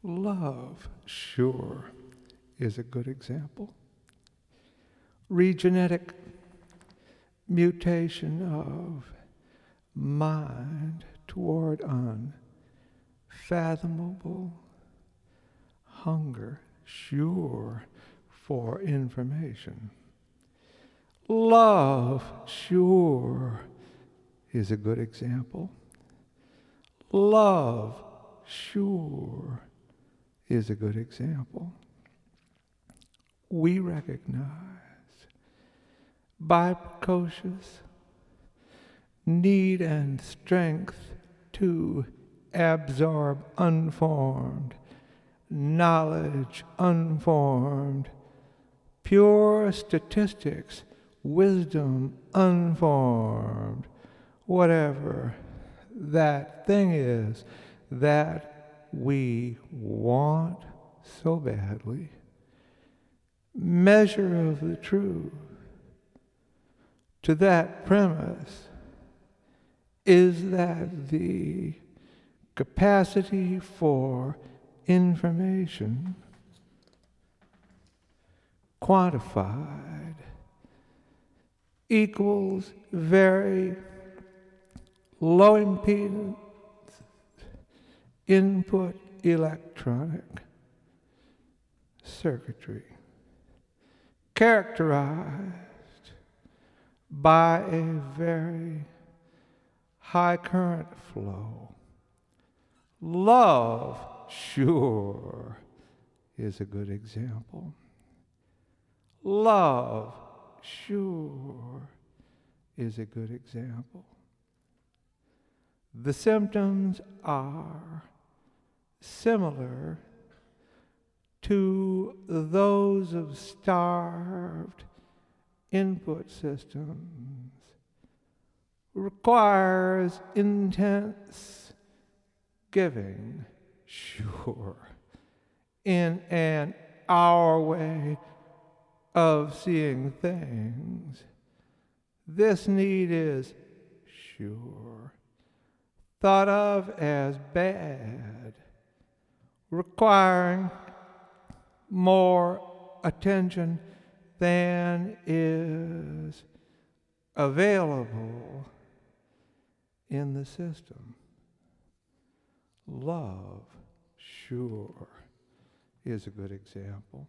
Love, sure, is a good example. Regenetic mutation of mind toward unfathomable hunger, sure, for information. Love, sure, is a good example. Love, sure, is a good example. We recognize by precocious need and strength to absorb unformed knowledge, unformed pure statistics, wisdom, unformed, whatever that thing is that we want so badly. Measure of the truth to that premise is that the capacity for information quantified equals very low impedance input electronic circuitry characterized by a very high current flow. Love, sure, is a good example. Love, sure, is a good example. The symptoms are similar to those of starved input systems. Requires intense giving, sure, in an our way of seeing things. This need is, sure, thought of as bad, requiring more attention than is available in the system. Love, sure, is a good example.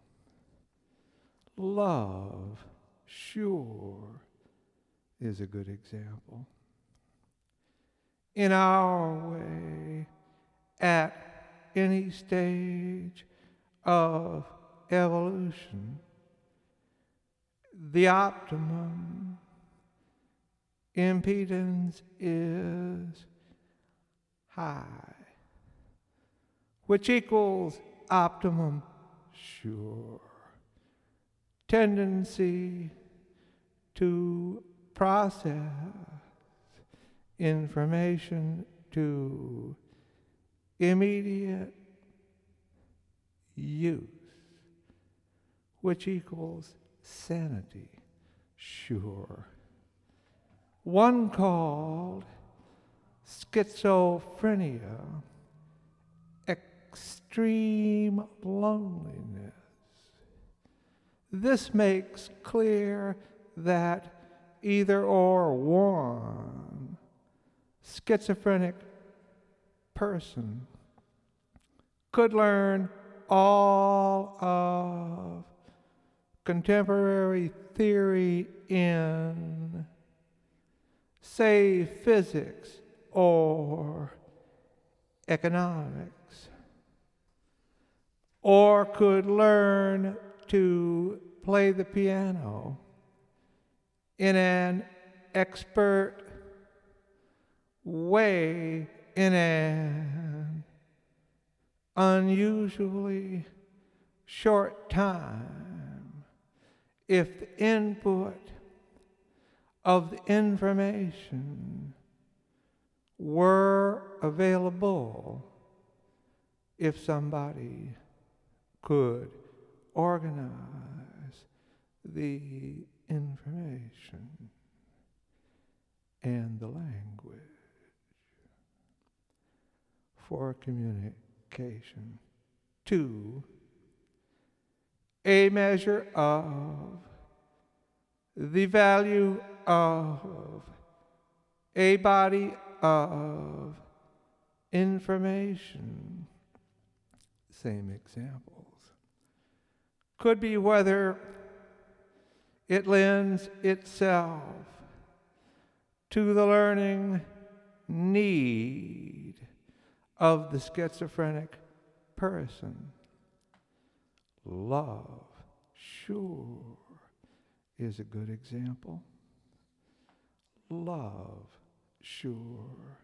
Love, sure, is a good example. In our way, at any stage of evolution, the optimum impedance is high, which equals optimum, sure, tendency to process information to immediate use, which equals sanity, sure. One called schizophrenia, extreme loneliness. This makes clear that either or one schizophrenic person could learn all of contemporary theory in, say, physics or economics, or could learn to play the piano in an expert way in an unusually short time if the input of the information were available, if somebody could organize the information and the language for communication 2, a measure of the value of a body of information. Same examples. Could be whether it lends itself to the learning need of the schizophrenic person. Love, sure, is a good example. Love, sure,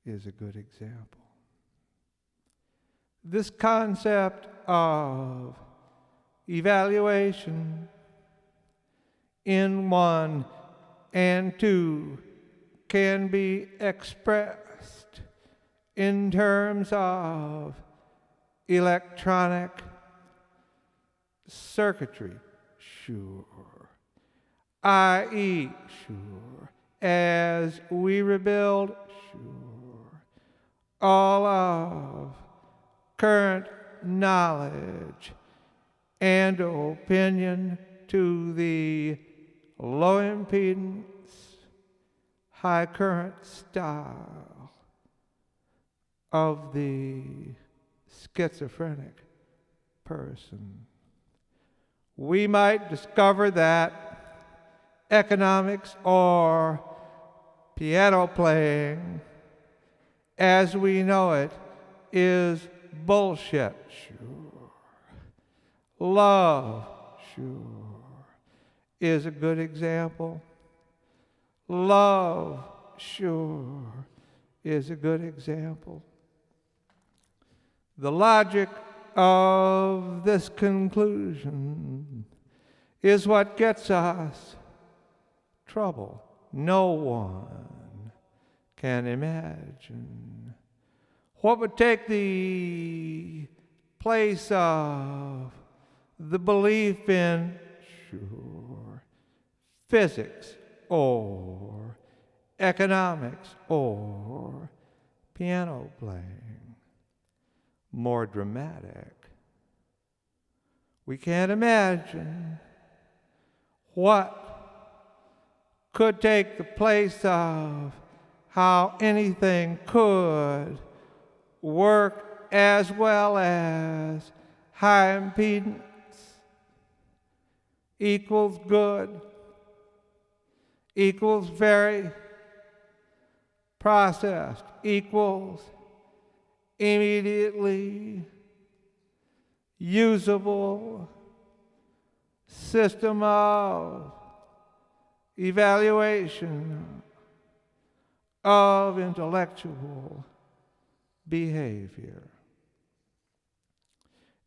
is a good example. This concept of evaluation in 1 and 2 can be expressed in terms of electronic circuitry, sure, i.e., sure, as we rebuild, sure, all of current knowledge and opinion to the low impedance, high current style of the schizophrenic person. We might discover that economics or piano playing as we know it is bullshit, sure. Love, sure, is a good example. Love, sure, is a good example. The logic of this conclusion is what gets us trouble no one can imagine. What would take the place of the belief in, sure, physics or economics or piano playing? More dramatic. We can't imagine what could take the place of how anything could work as well as high impedance equals good equals very processed equals immediately usable system of evaluation of intellectual behavior.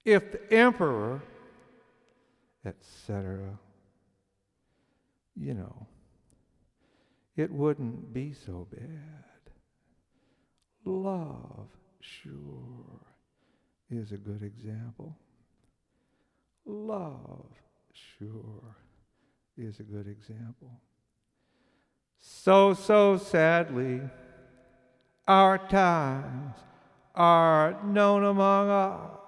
If the emperor, etc., it wouldn't be so bad. Love, sure, is a good example. Love, sure, is a good example. So sadly, our times are known among us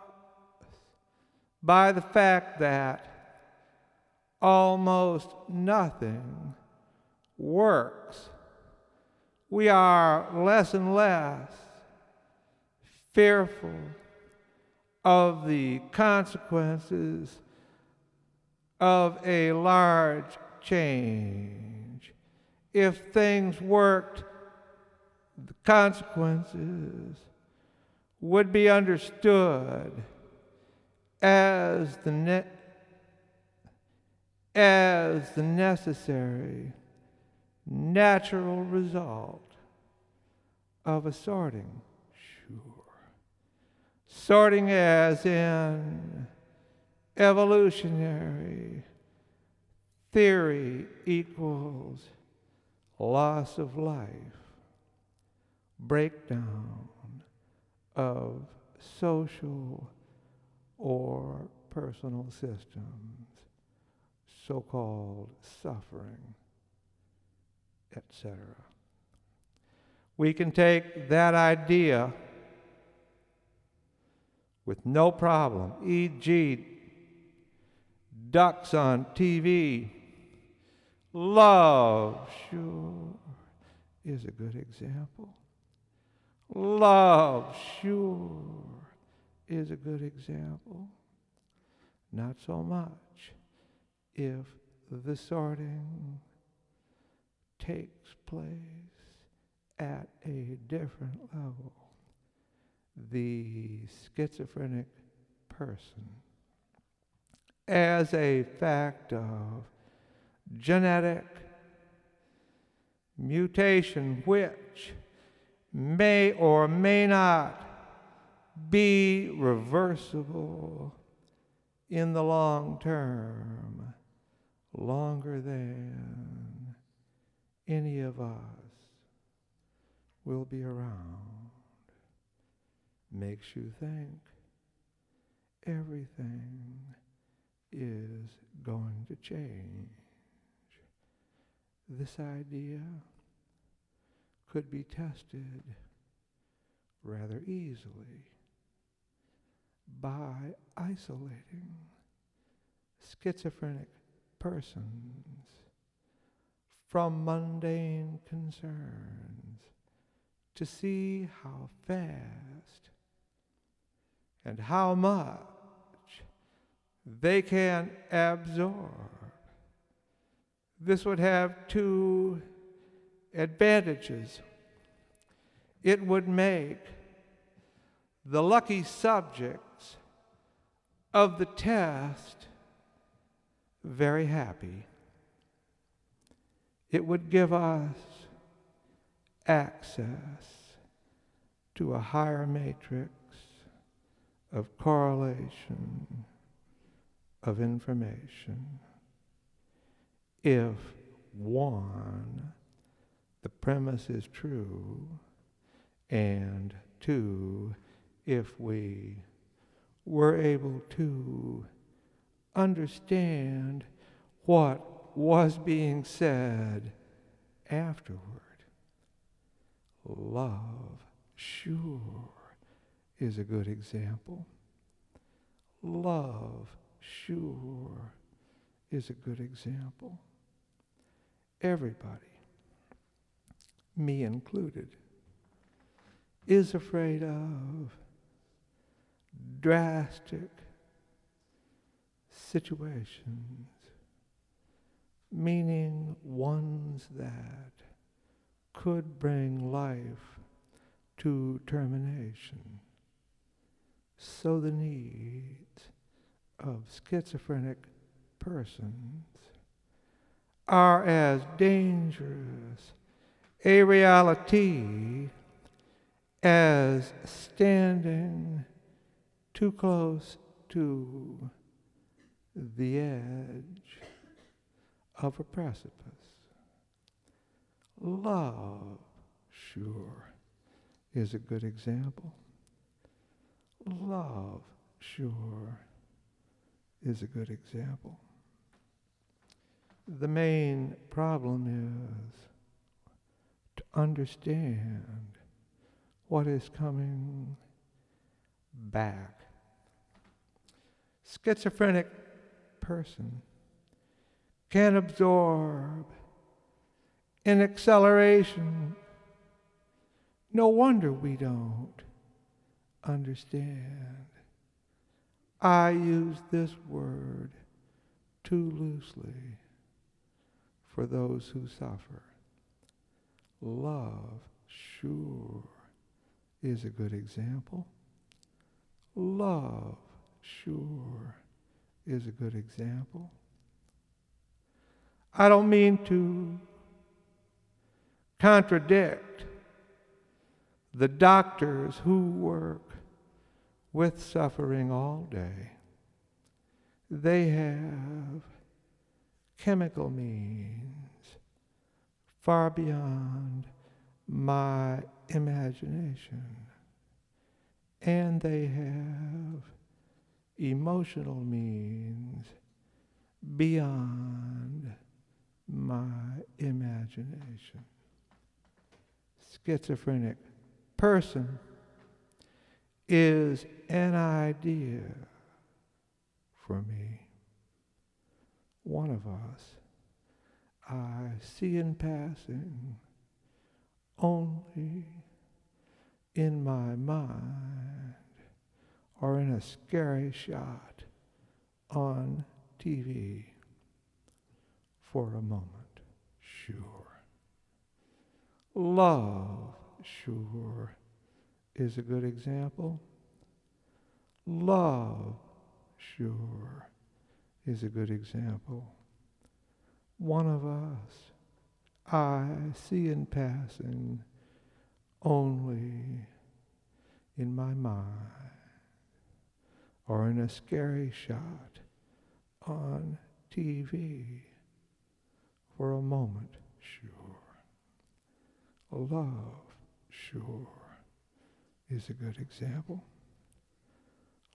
by the fact that almost nothing works. We are less and less fearful of the consequences of a large change. If things worked, the consequences would be understood as the necessary, natural result of a sorting. Sure. Sorting as in evolutionary theory equals loss of life, breakdown of social or personal systems, so-called suffering, etc. We can take that idea with no problem, e.g., ducks on TV. Love, sure, is a good example. Love, sure, is a good example. Not so much if the sorting takes place at a different level. The schizophrenic person, as a fact of genetic mutation, which may or may not be reversible in the long term, longer than any of us will be around, makes you think everything is going to change. This idea could be tested rather easily by isolating schizophrenic persons from mundane concerns to see how fast and how much they can absorb. This would have two advantages. It would make the lucky subjects of the test very happy. It would give us access to a higher matrix of correlation of information. If one, the premise is true, and two, if we were able to understand what was being said afterward. Love, sure, is a good example. Love, sure, is a good example. Everybody, me included, is afraid of drastic situations, meaning ones that could bring life to termination. So the needs of schizophrenic persons are as dangerous a reality as standing too close to the edge of a precipice. Love, sure, is a good example. Love, sure, is a good example. The main problem is to understand what is coming back. Schizophrenic person can absorb an acceleration. No wonder we don't understand. I use this word too loosely for those who suffer. Love, sure, is a good example. Love, sure, is a good example. I don't mean to contradict the doctors who work with suffering all day. They have chemical means far beyond my imagination. And they have emotional means beyond my imagination. Schizophrenic person is an idea for me. One of us I see in passing only in my mind or in a scary shot on TV for a moment, sure. Love, sure, is a good example. Love, sure, is a good example. One of us I see in passing only in my mind or in a scary shot on TV for a moment, sure. Love, sure, is a good example.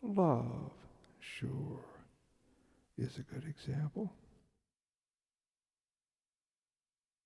Love, sure, is a good example.